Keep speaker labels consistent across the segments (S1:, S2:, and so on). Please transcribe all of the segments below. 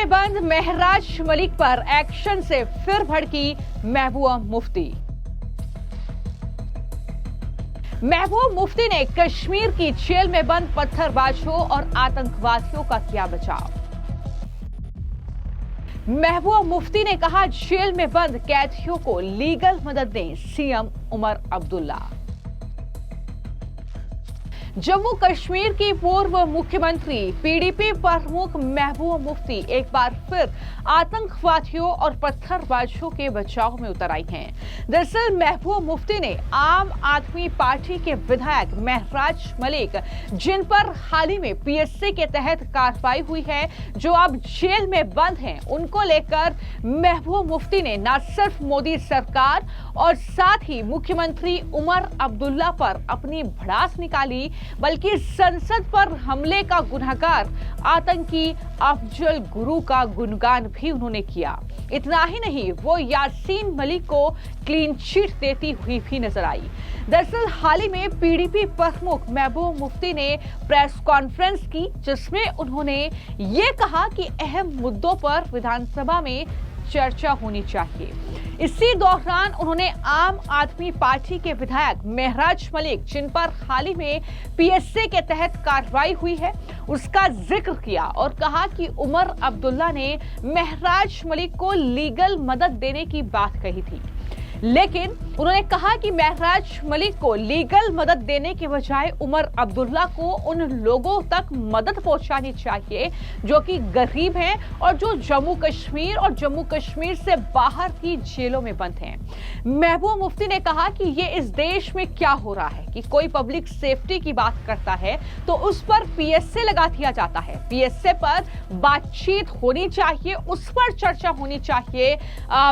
S1: में बंद महराज मलिक पर एक्शन से फिर भड़की महबूबा मुफ्ती। महबूबा मुफ्ती ने कश्मीर की जेल में बंद पत्थरबाजों और आतंकवादियों का किया बचाव। महबूबा मुफ्ती ने कहा, जेल में बंद कैदियों को लीगल मदद दें सीएम उमर अब्दुल्ला। जम्मू कश्मीर की पूर्व मुख्यमंत्री पीडीपी प्रमुख महबूबा मुफ्ती एक बार फिर आतंकवादियों और पत्थरबाजों के बचाव में उतर आई हैं। दरअसल महबूबा मुफ्ती ने आम आदमी पार्टी के विधायक महराज मलिक, जिन पर हाल ही में पीएससी के तहत कार्रवाई हुई है, जो अब जेल में बंद हैं, उनको लेकर महबूबा मुफ्ती ने न सिर्फ मोदी सरकार और साथ ही मुख्यमंत्री उमर अब्दुल्ला पर अपनी भड़ास निकाली, बल्कि संसद पर हमले का गुनहगार आतंकी अफजल गुरु का गुणगान भी उन्होंने किया। इतना ही नहीं, वो यासीन मलिक को क्लीन चिट देती हुई भी नजर आई। दरअसल हाल ही में पीडीपी प्रमुख महबूबा मुफ्ती ने प्रेस कॉन्फ्रेंस की, जिसमें उन्होंने ये कहा कि अहम मुद्दों पर विधानसभा में चर्चा होनी चाहिए। इसी दौरान उन्होंने आम आदमी पार्टी के विधायक महराज मलिक, जिन पर हाल ही में पीएससी के तहत कार्रवाई हुई है, उसका जिक्र किया और कहा कि उमर अब्दुल्ला ने महराज मलिक को लीगल मदद देने की बात कही थी, लेकिन उन्होंने कहा कि महराज मलिक को लीगल मदद देने के बजाय उमर अब्दुल्ला को उन लोगों तक मदद पहुंचानी चाहिए जो कि गरीब हैं और जो जम्मू कश्मीर और जम्मू कश्मीर से बाहर की जेलों में बंद हैं। महबूबा मुफ्ती ने कहा कि ये इस देश में क्या हो रहा है कि कोई पब्लिक सेफ्टी की बात करता है तो उस पर पीएसए लगा दिया जाता है। पीएसए पर बातचीत होनी चाहिए, उस पर चर्चा होनी चाहिए।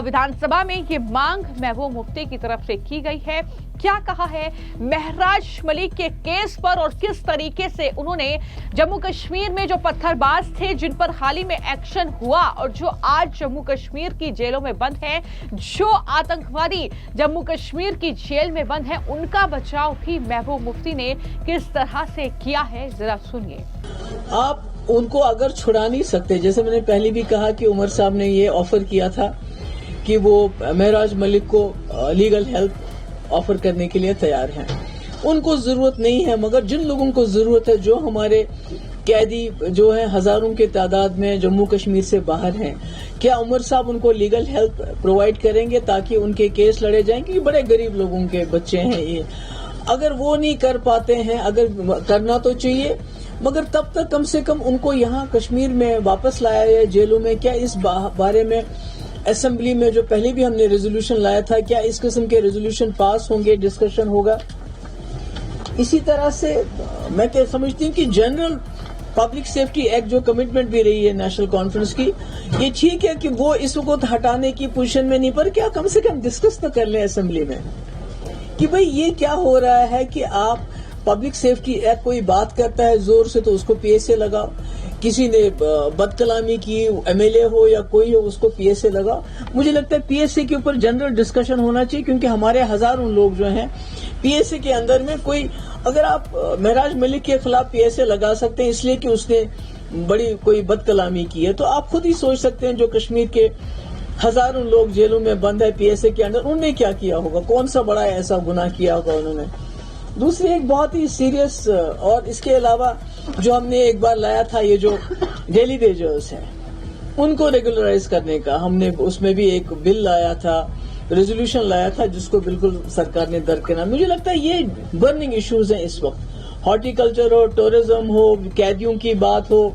S1: विधानसभा में ये मांग महबूबा मुफ्ती की तरफ से की गई है। क्या कहा है महराज मलिक के केस पर और किस तरीके से उन्होंने जम्मू कश्मीर में जो पत्थरबाज थे, जिन पर हाल ही में एक्शन हुआ और जो आज जम्मू कश्मीर की जेलों में बंद हैं, जो आतंकवादी जम्मू कश्मीर की जेल में बंद हैं, उनका बचाव भी महबूबा मुफ्ती ने किस तरह से किया है, जरा सुनिए।
S2: आप उनको अगर छुड़ा नहीं सकते, जैसे मैंने पहले भी कहा कि उमर साहब ने ये ऑफर किया था कि वो महराज मलिक को लीगल हेल्प ऑफर करने के लिए तैयार हैं। उनको जरूरत नहीं है, मगर जिन लोगों को जरूरत है, जो हमारे कैदी जो है हजारों के तादाद में जम्मू कश्मीर से बाहर हैं, क्या उमर साहब उनको लीगल हेल्प प्रोवाइड करेंगे ताकि उनके केस लड़े जाएं? क्योंकि बड़े गरीब लोगों के बच्चे हैं ये। अगर वो नहीं कर पाते हैं, अगर करना तो चाहिए, मगर तब तक कम से कम उनको यहाँ कश्मीर में वापस लाया जाए जेलों में। क्या इस बारे में असेंबली में जो पहले भी हमने रेजोल्यूशन लाया था, क्या इस किस्म के रेजोल्यूशन पास होंगे, डिस्कशन होगा? इसी तरह से मैं क्या समझती हूँ कि जनरल पब्लिक सेफ्टी एक्ट जो कमिटमेंट भी रही है नेशनल कॉन्फ्रेंस की, ये ठीक है कि वो इस वक्त हटाने की पोजीशन में नहीं, पर क्या कम से कम डिस्कस तो कर लें असेंबली में कि भाई ये क्या हो रहा है कि आप पब्लिक सेफ्टी एक्ट कोई बात करता है जोर से तो उसको पीएसए लगाओ, किसी ने बदकलामी की, एमएलए हो या कोई हो, उसको पीएसए लगाओ। मुझे लगता है पीएसए के ऊपर जनरल डिस्कशन होना चाहिए, क्योंकि हमारे हजारों लोग जो हैं पीएसए के अंदर में कोई, अगर आप महराज मलिक के खिलाफ पीएसए लगा सकते हैं इसलिए कि उसने बड़ी कोई बदकलामी की है, तो आप खुद ही सोच सकते हैं जो कश्मीर के हजारों लोग जेलों में बंद है पीएसए के अंदर, उन्होंने क्या किया होगा, कौन सा बड़ा ऐसा गुनाह किया होगा उन्होंने। दूसरी एक बहुत ही सीरियस, और इसके अलावा जो हमने एक बार लाया था, ये जो डेली वेजर्स हैं उनको रेगुलराइज करने का, हमने उसमें भी एक बिल लाया था, रेजोल्यूशन लाया था, जिसको बिल्कुल सरकार ने दरकिनार। मुझे लगता है ये बर्निंग इश्यूज हैं इस वक्त। हॉर्टिकल्चर हो, टूरिज्म हो, कैदियों की बात हो,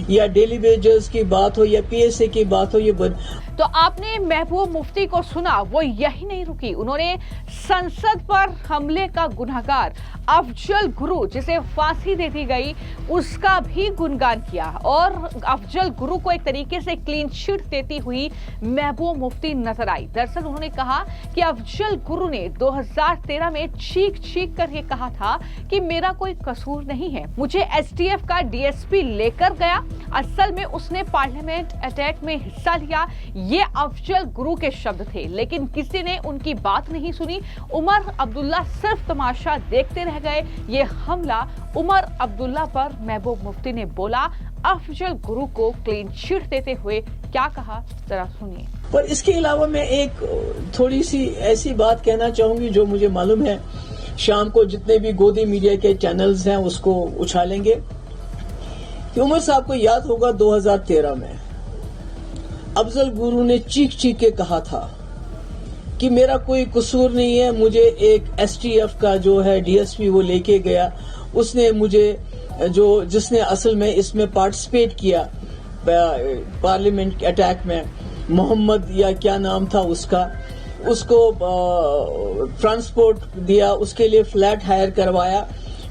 S2: या डेली वेजर्स की बात हो, या पीएसए की बात हो, ये
S1: तो आपने महबूबा मुफ्ती को सुना, वो यही नहीं रुकी, उन्होंने संसद पर हमले का गुनहगार अफजल गुरु, जिसे फांसी दे दी गई, उसका भी गुणगान किया और अफजल गुरु को एक तरीके से क्लीन चिट देती हुई महबूबा मुफ्ती नजर आई। दरअसल उन्होंने कहा कि अफजल गुरु ने 2013 में चीख चीख कर ये कहा था कि मेरा कोई कसूर नहीं है, मुझे एसटीएफ का डीएसपी लेकर गया, असल में उसने पार्लियामेंट अटैक में हिस्सा लिया, ये अफजल गुरु के शब्द थे, लेकिन किसी ने उनकी बात नहीं सुनी। उमर अब्दुल्ला सिर्फ तमाशा देखते रह गए। ये हमला उमर अब्दुल्ला पर महबूब मुफ्ती ने बोला। अफजल गुरु को क्लीन चिट देते हुए क्या कहा, जरा सुनिए।
S2: पर इसके अलावा मैं एक थोड़ी सी ऐसी बात कहना चाहूंगी जो मुझे मालूम है शाम को जितने भी गोदी मीडिया के चैनल्स हैं उसको उछालेंगे कि उमर साहब को याद होगा 2013 में अफजल गुरु ने चीख चीख के कहा था कि मेरा कोई कसूर नहीं है, मुझे एक एसटीएफ का जो है डीएसपी वो लेके गया, उसने मुझे जिसने असल में इसमें पार्टिसिपेट किया पार्लियामेंट अटैक में, मोहम्मद या क्या नाम था उसको ट्रांसपोर्ट दिया, उसके लिए फ्लैट हायर करवाया,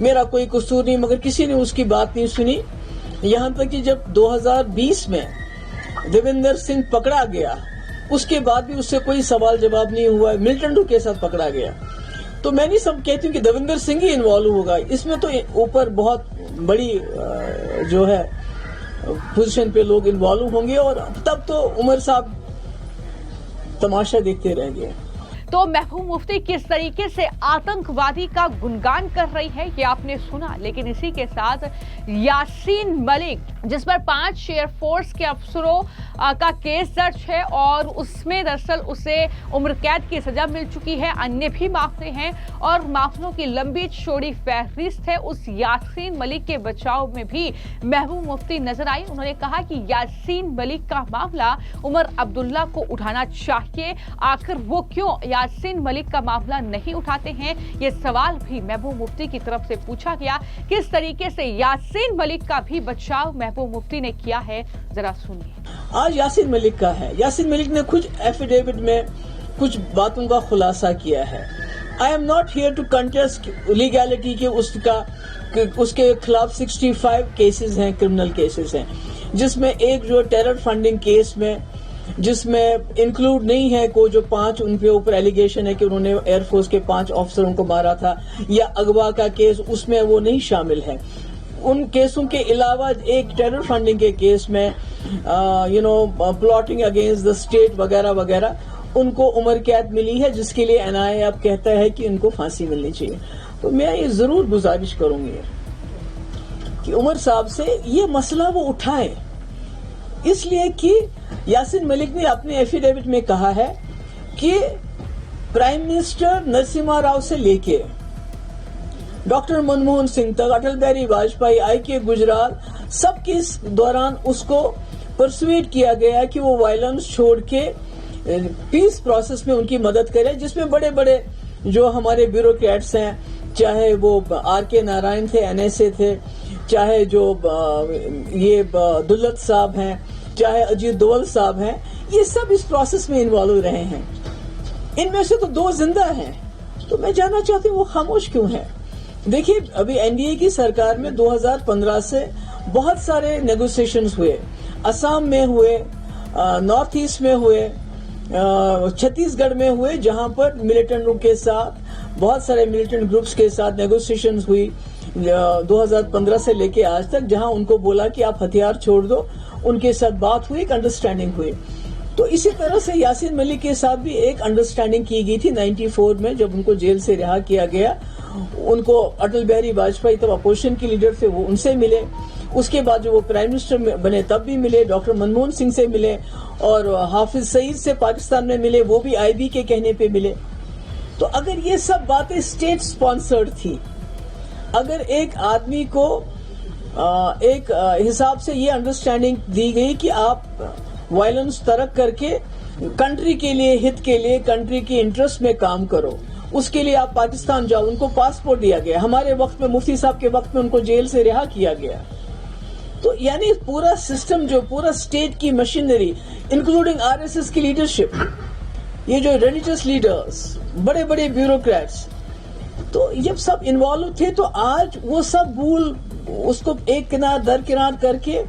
S2: मेरा कोई कसूर नहीं, मगर किसी ने उसकी बात नहीं सुनी। यहां तक कि जब 2020 में देवेंद्र सिंह पकड़ा गया उसके बाद भी उससे कोई सवाल जवाब नहीं हुआ, मिल्टन डू के साथ पकड़ा गया। तो मैं नहीं सब कहती हूँ कि देवेंद्र सिंह ही इन्वॉल्व होगा इसमें, तो ऊपर बहुत बड़ी जो है पोजीशन पे लोग इन्वॉल्व होंगे और तब तो उमर साहब तमाशा देखते रहेंगे।
S1: तो महबूब मुफ्ती किस तरीके से आतंकवादी का गुणगान कर रही है ये आपने सुना, लेकिन इसी के साथ यासीन मलिक जिस पर 5 एयरफोर्स के अफसरों का केस दर्ज है और उसमें दरअसल उसे उम्र कैद की सजा मिल चुकी है, अन्य भी मामले हैं और मामलों की लंबी चौड़ी फहरिस्त है। उस यासीन मलिक के बचाव में भी महबूब मुफ्ती नजर आई। उन्होंने कहा कि यासीन मलिक का मामला उमर अब्दुल्ला को उठाना चाहिए, आखिर वो क्यों यासीन मलिक का मामला नहीं उठाते हैं, ये सवाल भी महबूब मुफ्ती की तरफ से पूछा गया। किस तरीके से यासीन मलिक का भी बचाव महबूब मुफ्ती ने किया है, जरा सुनिए।
S2: आज यासीन मलिक का है, यासीन मलिक ने कुछ एफिडेविट में कुछ बातों का खुलासा किया है। I am not here to contest legality के उसके खिलाफ 65 केसेस हैं, क्रिमिनल केसेस हैं, जिसमें एक जो टेरर फंडिंग केस में जिसमें इंक्लूड नहीं है को जो 5 उनके ऊपर एलिगेशन है कि उन्होंने एयरफोर्स के 5 ऑफिसरों को मारा था या अगवा का केस, उसमें वो नहीं शामिल है। उन केसों के अलावा एक टेरर फंडिंग के केस में प्लॉटिंग अगेंस्ट द स्टेट वगैरह वगैरह उनको उम्र कैद मिली है, जिसके लिए एनआईए अब कहता है कि उनको फांसी मिलनी चाहिए। तो मैं ये जरूर गुजारिश करूंगी कि उमर साहब से ये मसला वो उठाए, इसलिए कि यासीन मलिक ने अपने एफिडेविट में कहा है कि प्राइम मिनिस्टर नरसिम्हा राव से लेके डॉक्टर मनमोहन सिंह तक, अटल बिहारी वाजपेयी, आई.के. गुजराल, सबके इस दौरान उसको परसुएट किया गया कि वो वायलेंस छोड़ के पीस प्रोसेस में उनकी मदद करे, जिसमें बड़े बड़े जो हमारे ब्यूरोक्रेट्स हैं, चाहे वो आर.के. नारायण थे, एनएसए थे, चाहे जो ये दुल्लत साहब हैं, चाहे अजीत दोवल साहब हैं, ये सब इस प्रोसेस में इन्वॉल्व रहे हैं। इनमें से तो 2 जिंदा हैं, तो मैं जानना चाहती हूँ वो खामोश क्यों है। देखिए, अभी एनडीए की सरकार में 2015 से बहुत सारे नेगोशिएशंस हुए, असम में हुए, नॉर्थ ईस्ट में हुए, छत्तीसगढ़ में हुए, जहां पर मिलिटेंटों के साथ, बहुत सारे मिलिटेंट ग्रुप्स के साथ नेगोशिएशंस हुई 2015 से लेके आज तक, जहां उनको बोला कि आप हथियार छोड़ दो, उनके साथ बात हुई, एक अंडरस्टैंडिंग हुई। तो इसी तरह से यासीन मलिक के साथ भी एक अंडरस्टैंडिंग की गई थी 94 में, जब उनको जेल से रिहा किया गया। उनको अटल बिहारी वाजपेयी तब अपोजिशन के लीडर थे, वो उनसे मिले, उसके बाद जो वो प्राइम मिनिस्टर बने तब भी मिले, डॉक्टर मनमोहन सिंह से मिले और हाफिज सईद से पाकिस्तान में मिले, वो भी आईबी के कहने पे मिले। तो अगर ये सब बातें स्टेट स्पॉन्सर्ड थी, अगर एक आदमी को एक हिसाब से ये अंडरस्टैंडिंग दी गई कि आप वायलेंस तर्क करके कंट्री के लिए, हित के लिए, कंट्री के इंटरेस्ट में काम करो, उसके लिए आप पाकिस्तान जाओ, उनको पासपोर्ट दिया गया। हमारे वक्त में, मुफ्ती साहब के वक्त में उनको जेल से रिहा किया गया। तो यानी पूरा सिस्टम, जो पूरा स्टेट की मशीनरी, इंक्लूडिंग आरएसएस की लीडरशिप, ये जो रिलीजियस लीडर्स, बड़े बड़े ब्यूरोक्रेट्स, तो जब सब इन्वॉल्व थे, तो आज वो सब भूल, उसको एक किनार दरकिनार करके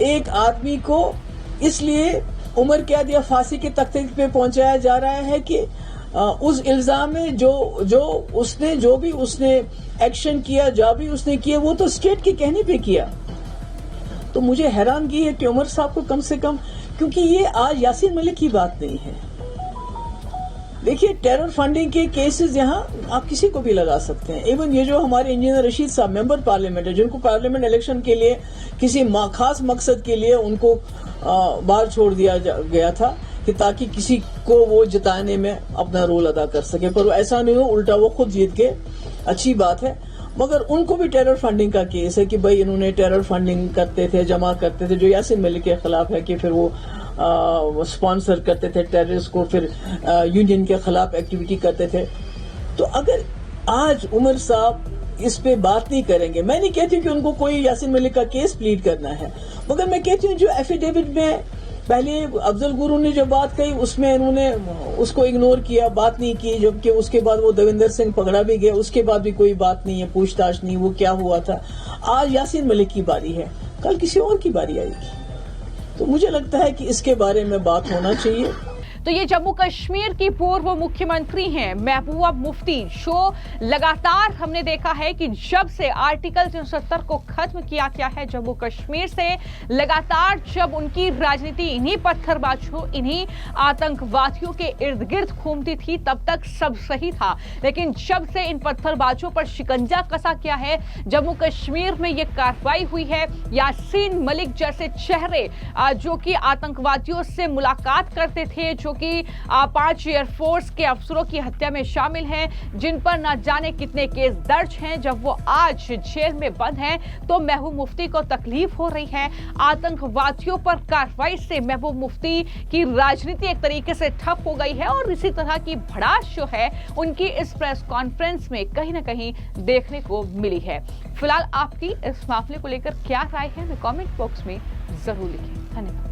S2: एक आदमी को इसलिए उम्र कैद या फांसी के तख्ते पे पहुंचाया जा रहा है कि उस इल्जाम में जो भी उसने एक्शन किया, जो भी उसने किया, वो तो स्टेट के कहने पे किया। तो मुझे हैरानगी है कि उमर साहब को कम से कम क्योंकि ये आज यासीन मलिक की बात नहीं है। देखिए, टेरर फंडिंग के केसेस यहाँ आप किसी को भी लगा सकते हैं। इवन ये जो हमारे इंजीनियर रशीद साहब मेंबर पार्लियामेंट है, जिनको पार्लियामेंट इलेक्शन के लिए किसी खास मकसद के लिए उनको बाहर छोड़ दिया गया था कि ताकि किसी को वो जिताने में अपना रोल अदा कर सके, पर ऐसा नहीं हो, उल्टा वो खुद जीत गए। अच्छी बात है, मगर उनको भी टेरर फंडिंग का केस है कि भाई इन्होंने टेरर फंडिंग करते थे, जमा करते थे, जो यासीन मलिक के खिलाफ है कि फिर वो स्पॉन्सर करते थे टेररिस्ट को, फिर यूनियन के खिलाफ एक्टिविटी करते थे। तो अगर आज उमर साहब इस पे बात नहीं करेंगे, मैं नहीं कहती कि उनको कोई यासीन मलिक का केस प्लीड करना है, मगर मैं कहती हूँ जो एफिडेविट में पहले अफजल गुरु ने जो बात कही उसमें इन्होंने उसको इग्नोर किया, बात नहीं की, जबकि उसके बाद वो देविंदर सिंह पकड़ा भी गया, उसके बाद भी कोई बात नहीं है, पूछताछ नहीं, वो क्या हुआ था। आज यासीन मलिक की बारी है, कल किसी और की बारी आएगी। तो मुझे लगता है कि इसके बारे में बात होना चाहिए।
S1: तो ये जम्मू कश्मीर की पूर्व मुख्यमंत्री हैं महबूबा मुफ्ती, जो लगातार हमने देखा है कि जब से आर्टिकल 370 को खत्म किया गया है जम्मू कश्मीर से, लगातार जब उनकी राजनीति इन्हीं पत्थरबाजों, इन्हीं आतंकवादियों के इर्द गिर्द घूमती थी, तब तक सब सही था। लेकिन जब से इन पत्थरबाजों पर शिकंजा कसा गया है, जम्मू कश्मीर में ये कार्रवाई हुई है, यासीन मलिक जैसे चेहरे जो कि आतंकवादियों से मुलाकात करते थे, जो कि 5 एयरफोर्स के अफसरों की हत्या में शामिल हैं, जिन पर न जाने कितने केस दर्ज हैं, जब वो आज जेल में बंद हैं, तो महबूब मुफ्ती को तकलीफ हो रही है। आतंकवादियों पर कार्रवाई से महबूब मुफ्ती की राजनीति एक तरीके से ठप हो गई है और इसी तरह की भड़ास जो है उनकी इस प्रेस कॉन्फ्रेंस में कहीं ना कहीं देखने को मिली है। फिलहाल आपकी इस मामले को लेकर क्या राय है, कमेंट बॉक्स में जरूर लिखें। धन्यवाद।